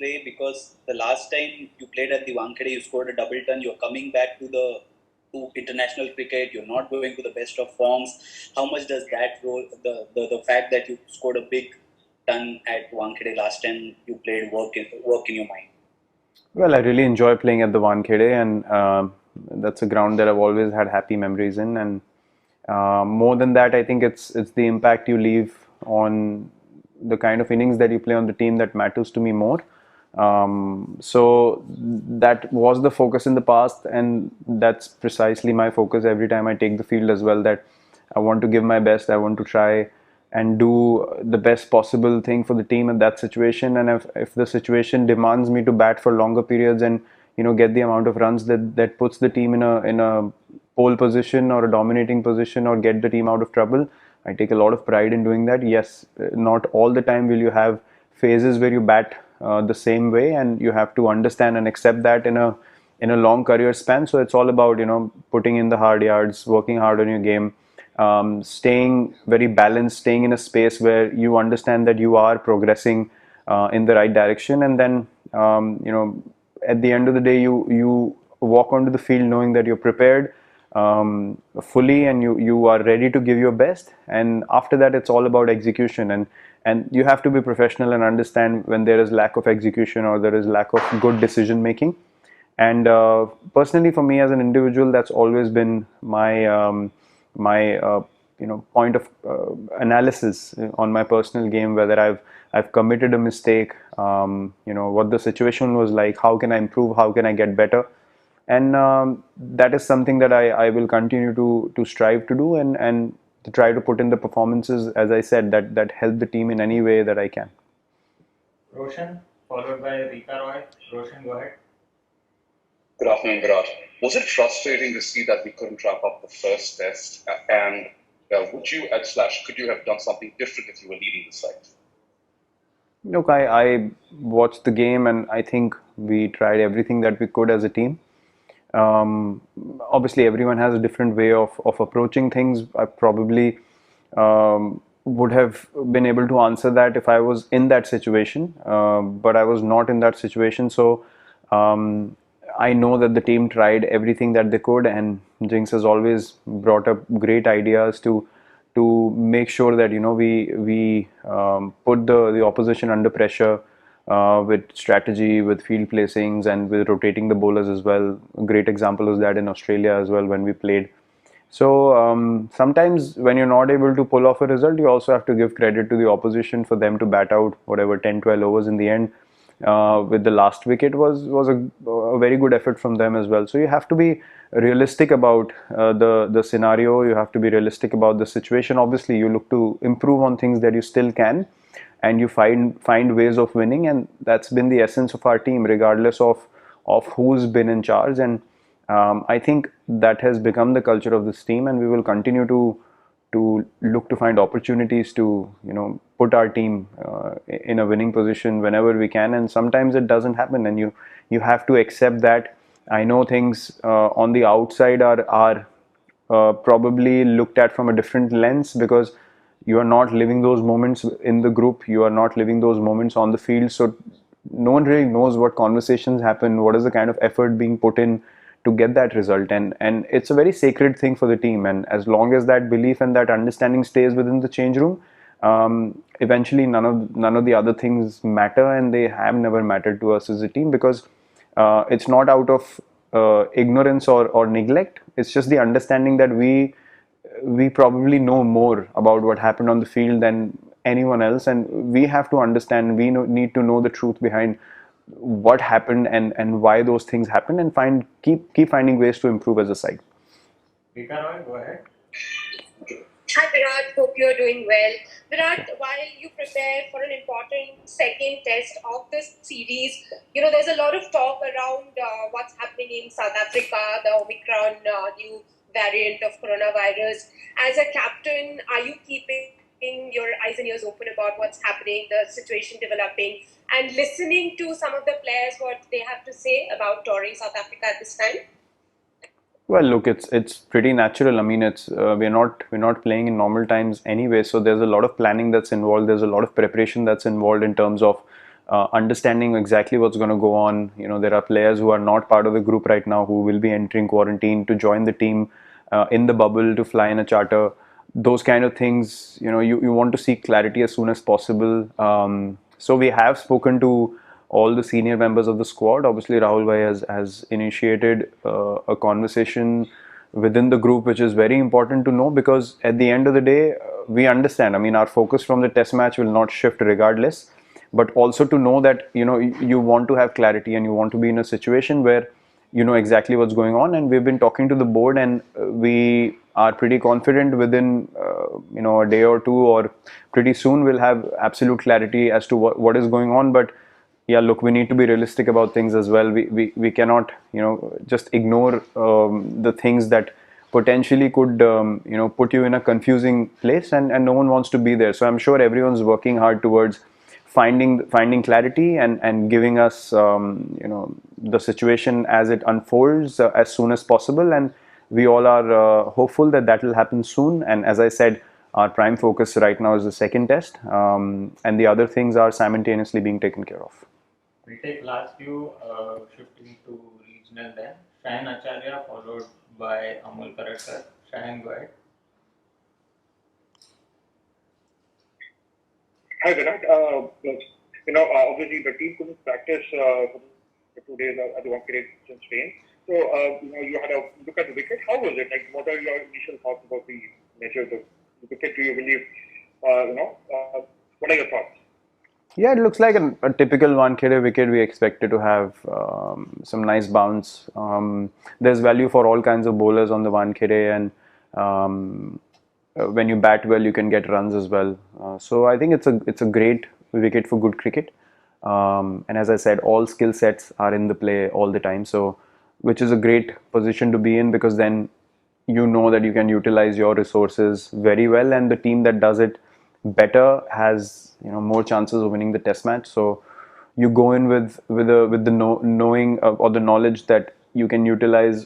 play? Because the last time you played at the Wankhede, you scored a double ton. You're coming back to international cricket. You're not going to the best of forms. How much does that role, the fact that you scored a big ton at Wankhede last time you played, work in your mind? Well, I really enjoy playing at the Wankhede, and that's a ground that I've always had happy memories in. And more than that, I think it's the impact you leave on the kind of innings that you play on the team that matters to me more. So that was the focus in the past, and that's precisely my focus every time I take the field as well. That I want to give my best. I want to try and do the best possible thing for the team in that situation. And if the situation demands me to bat for longer periods and get the amount of runs that puts the team in a pole position or a dominating position or get the team out of trouble, I take a lot of pride in doing that. Yes, not all the time will you have phases where you bat the same way, and you have to understand and accept that in a long career span. So it's all about putting in the hard yards, working hard on your game, staying very balanced, staying in a space where you understand that you are progressing in the right direction, and then at the end of the day, you walk onto the field knowing that you're prepared fully and you are ready to give your best. And after that, it's all about execution, and you have to be professional and understand when there is lack of execution or there is lack of good decision making. And personally, for me as an individual, that's always been my point of analysis on my personal game, whether I've committed a mistake, what the situation was like, how can I improve, how can I get better. And that is something that I will continue to strive to do, and to try to put in the performances, as I said, that help the team in any way that I can. Roshan, followed by Rika Roy. Roshan, go ahead. Good afternoon, Virat. Was it frustrating to see that we couldn't wrap up the first test? And could you have done something different if you were leading the side? Look, I watched the game, and I think we tried everything that we could as a team. Um, Obviously, everyone has a different way of approaching things. I probably would have been able to answer that if I was in that situation, but I was not in that situation. So um, I know that the team tried everything that they could, and Jinx has always brought up great ideas to make sure that we put the opposition under pressure with strategy, with field placings, and with rotating the bowlers as well. A great example was that in Australia as well when we played. So sometimes when you're not able to pull off a result, you also have to give credit to the opposition for them to bat out whatever 10, 12 overs in the end. With the last wicket was a very good effort from them as well. So you have to be realistic about the scenario. You have to be realistic about the situation. Obviously, you look to improve on things that you still can, and you find ways of winning. And that's been the essence of our team, regardless of who's been in charge. And I think that has become the culture of this team, and we will continue to look to find opportunities to put our team in a winning position whenever we can. And sometimes it doesn't happen, and you have to accept that. I know things on the outside are probably looked at from a different lens, because you are not living those moments in the group, you are not living those moments on the field. So no one really knows what conversations happen, what is the kind of effort being put in to get that result. And it's a very sacred thing for the team, and as long as that belief and that understanding stays within the change room, eventually none of the other things matter, and they have never mattered to us as a team, because it's not out of ignorance or neglect. It's just the understanding that we probably know more about what happened on the field than anyone else, and we have to understand. Need to know the truth behind what happened, and why those things happened, and keep finding ways to improve as a side. Rika Roy, go ahead. Hi Virat, hope you're doing well. Virat, while you prepare for an important second test of this series, there's a lot of talk around what's happening in South Africa, the Omicron new variant of coronavirus. As a captain, are you keeping your eyes and ears open about what's happening, the situation developing, and listening to some of the players, what they have to say about touring South Africa at this time? Well, look, it's pretty natural. I mean, it's we're not playing in normal times anyway, so there's a lot of planning that's involved. There's a lot of preparation that's involved in terms of understanding exactly what's going to go on. There are players who are not part of the group right now who will be entering quarantine to join the team in the bubble to fly in a charter. Those kind of things, you want to seek clarity as soon as possible. So we have spoken to all the senior members of the squad. Obviously, Rahul Bhai has initiated a conversation within the group, which is very important to know, because at the end of the day, we understand. I mean, our focus from the test match will not shift regardless, but also to know that you want to have clarity and you want to be in a situation where you know exactly what's going on. And we've been talking to the board, and we are pretty confident within a day or two, or pretty soon, we'll have absolute clarity as to what is going on. But yeah, look, we need to be realistic about things as well. We cannot just ignore the things that potentially could put you in a confusing place, and no one wants to be there. So I'm sure everyone's working hard towards finding clarity and giving us the situation as it unfolds as soon as possible. And we all are hopeful that will happen soon. And as I said, our prime focus right now is the second test, and the other things are simultaneously being taken care of. We'll take last few, shifting to regional then. Shayan Acharya followed by Amol Karatkar. Shayan, go ahead. Hi Virat. Obviously the team couldn't practice for 2 days at the Wankhede in Spain. So you had a look at the wicket. How was it? Like, what are your initial thoughts about the nature of the wicket? Do you believe? What are your thoughts? Yeah, it looks like a typical Wankhede wicket. We expected to have some nice bounce. There's value for all kinds of bowlers on the Wankhede, and when you bat well, you can get runs as well. So I think it's a great wicket for good cricket. And as I said, all skill sets are in the play all the time. So, which is a great position to be in, because then you know that you can utilize your resources very well, and the team that does it better has more chances of winning the test match. So you go in with the knowing or the knowledge that you can utilize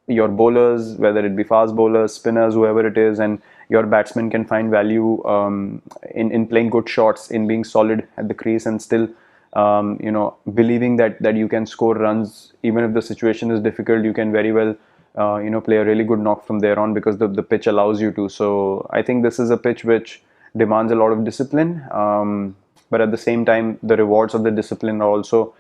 your bowlers, whether it be fast bowlers, spinners, whoever it is, and your batsmen can find value in playing good shots, in being solid at the crease, and still believing that you can score runs even if the situation is difficult. You can very well play a really good knock from there on, because the pitch allows you to. So I think this is a pitch which demands a lot of discipline, but at the same time the rewards of the discipline are also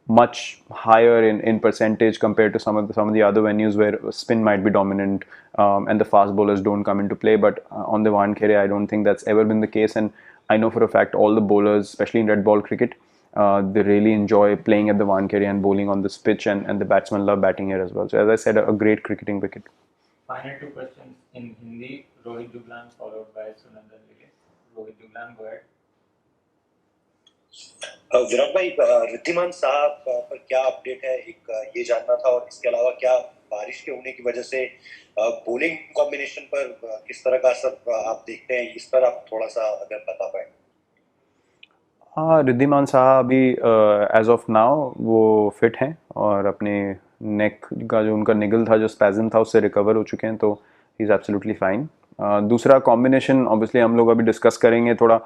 much higher in percentage compared to some of the other venues where spin might be dominant, and the fast bowlers don't come into play. But on the Wankhede, I don't think that's ever been the case, and I know for a fact all the bowlers, especially in red ball cricket, they really enjoy playing at the Wankhede and bowling on this pitch, and the batsmen love batting here as well. So as I said, a great cricketing wicket. Final two questions in Hindi. Rohit Juglan followed by Sunandan Lele. Rohit Juglan, go ahead. Virat भाई, रिद्धिमान साहब पर क्या update है, एक ये जानना था, और इसके अलावा क्या बारिश के होने की वजह से बॉलिंग कॉम्बिनेशन पर किस तरह का असर आप देखते हैं, इस पर आप थोड़ा सा अगर बता पाए। हाँ, रिद्धिमान साहब अभी एज ऑफ नाउ वो फिट हैं, और अपने नेक का जो उनका निगल था, जो स्पैज़म था, उससे रिकवर हो चुके हैं, तो ही इज़ एब्सोल्युटली फाइन। दूसरा कॉम्बिनेशन ऑब्वियसली हम लोग अभी डिस्कस करेंगे, थोड़ा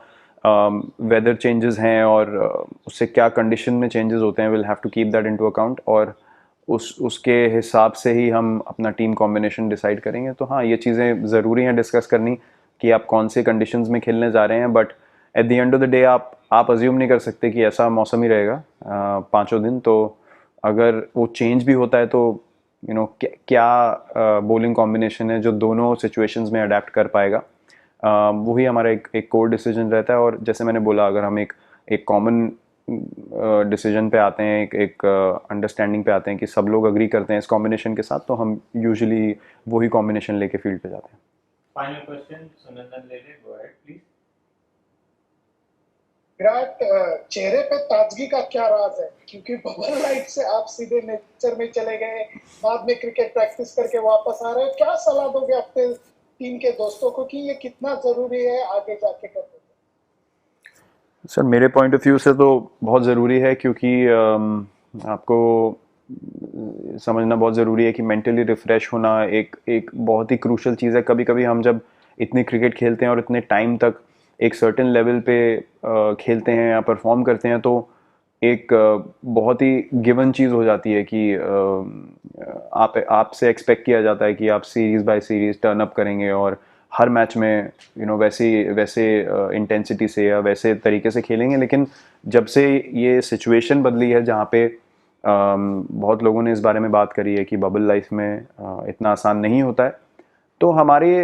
वेदर चेंजेस हैं और उससे क्या कंडीशन में चेंजेस होते हैं, will have to keep that into account, और उसके हिसाब से ही हम अपना टीम कॉम्बिनेशन डिसाइड करेंगे। तो हाँ, ये चीज़ें ज़रूरी हैं डिस्कस करनी कि आप कौन से कंडीशंस में खेलने जा रहे हैं, but at the end of the day आप अज्यूम नहीं कर सकते कि ऐसा मौसम ही रहेगा 5 दिन। तो अगर वो चेंज भी होता है तो क्या बॉलिंग कॉम्बिनेशन है जो दोनों सिचुएशंस में अडेप्ट कर पाएगा, वही हमारा एक कोर डिसीजन रहता है। और जैसे मैंने बोला, अगर हम एक कॉमन डिसीजन पे आते हैं, एक अंडरस्टैंडिंग पे आते हैं कि सब लोग अग्री करते हैं इस कॉम्बिनेशन के साथ, तो हम यूजुअली वही कॉम्बिनेशन लेके फील्ड पे जाते हैं। फाइनल क्वेश्चन, सुनंदन लेले, गो अहेड प्लीज। विराट, चेहरे पे ताजगी का क्या राज है? क्योंकि बबल लाइफ से आप सीधे नेचर में चले गए, बाद में क्रिकेट प्रैक्टिस करके वापस आ रहे हो, क्या सलाह दोगे अपने टीम के दोस्तों को कि ये कितना जरूरी है आगे जाके करने? सर, मेरे पॉइंट ऑफ व्यू से तो बहुत ज़रूरी है, क्योंकि आपको समझना बहुत ज़रूरी है कि मेंटली रिफ़्रेश होना एक बहुत ही क्रूशल चीज़ है। कभी कभी हम जब इतनी क्रिकेट खेलते हैं और इतने टाइम तक एक सर्टेन लेवल पे खेलते हैं या परफॉर्म करते हैं तो एक बहुत ही गिवन चीज़ हो जाती है कि आपसे एक्सपेक्ट किया जाता है कि आप series by series turn up करेंगे और हर मैच में वैसे इंटेंसिटी से या वैसे तरीके से खेलेंगे। लेकिन जब से ये सिचुएशन बदली है जहाँ पे बहुत लोगों ने इस बारे में बात करी है कि बबल लाइफ में इतना आसान नहीं होता है, तो हमारी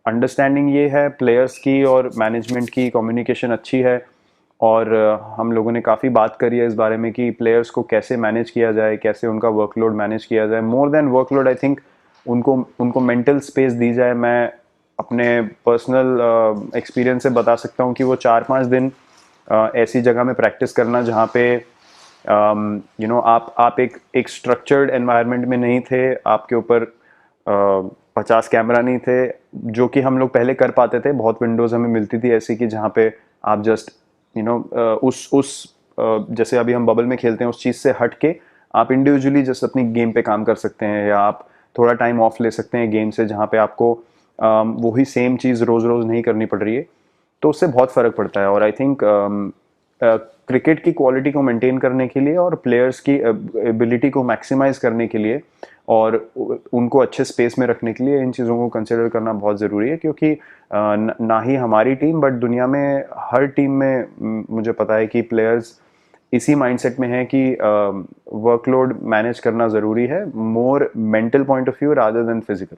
अंडरस्टैंडिंग ये है प्लेयर्स की और मैनेजमेंट की कम्युनिकेशन अच्छी है और हम लोगों ने काफ़ी बात करी है इस बारे में कि प्लेयर्स को कैसे मैनेज किया जाए, कैसे उनका वर्कलोड मैनेज किया जाए। More than workload I think उनको मेंटल स्पेस दी जाए। मैं अपने पर्सनल एक्सपीरियंस से बता सकता हूँ कि वो 4-5 दिन ऐसी जगह में प्रैक्टिस करना जहाँ पे आप एक स्ट्रक्चर्ड एनवायरनमेंट में नहीं थे, आपके ऊपर 50 कैमरा नहीं थे, जो कि हम लोग पहले कर पाते थे। बहुत विंडोज़ हमें मिलती थी ऐसी कि जहाँ पे आप जस्ट जैसे अभी हम बबल में खेलते हैं उस चीज़ से हट के आप इंडिविजुअली जस्ट अपनी गेम पे काम कर सकते हैं या आप थोड़ा टाइम ऑफ ले सकते हैं गेम से, जहाँ पे आपको वही सेम चीज़ रोज़ रोज़ नहीं करनी पड़ रही है। तो उससे बहुत फ़र्क पड़ता है और आई थिंक क्रिकेट की क्वालिटी को मेंटेन करने के लिए और प्लेयर्स की एबिलिटी को मैक्सिमाइज करने के लिए और उनको अच्छे स्पेस में रखने के लिए इन चीज़ों को कंसिडर करना बहुत ज़रूरी है, क्योंकि ना ही हमारी टीम बट दुनिया में हर टीम में मुझे पता है कि प्लेयर्स इसी माइंडसेट में है कि वर्कलोड मैनेज करना ज़रूरी है, more mental point of view rather than physical.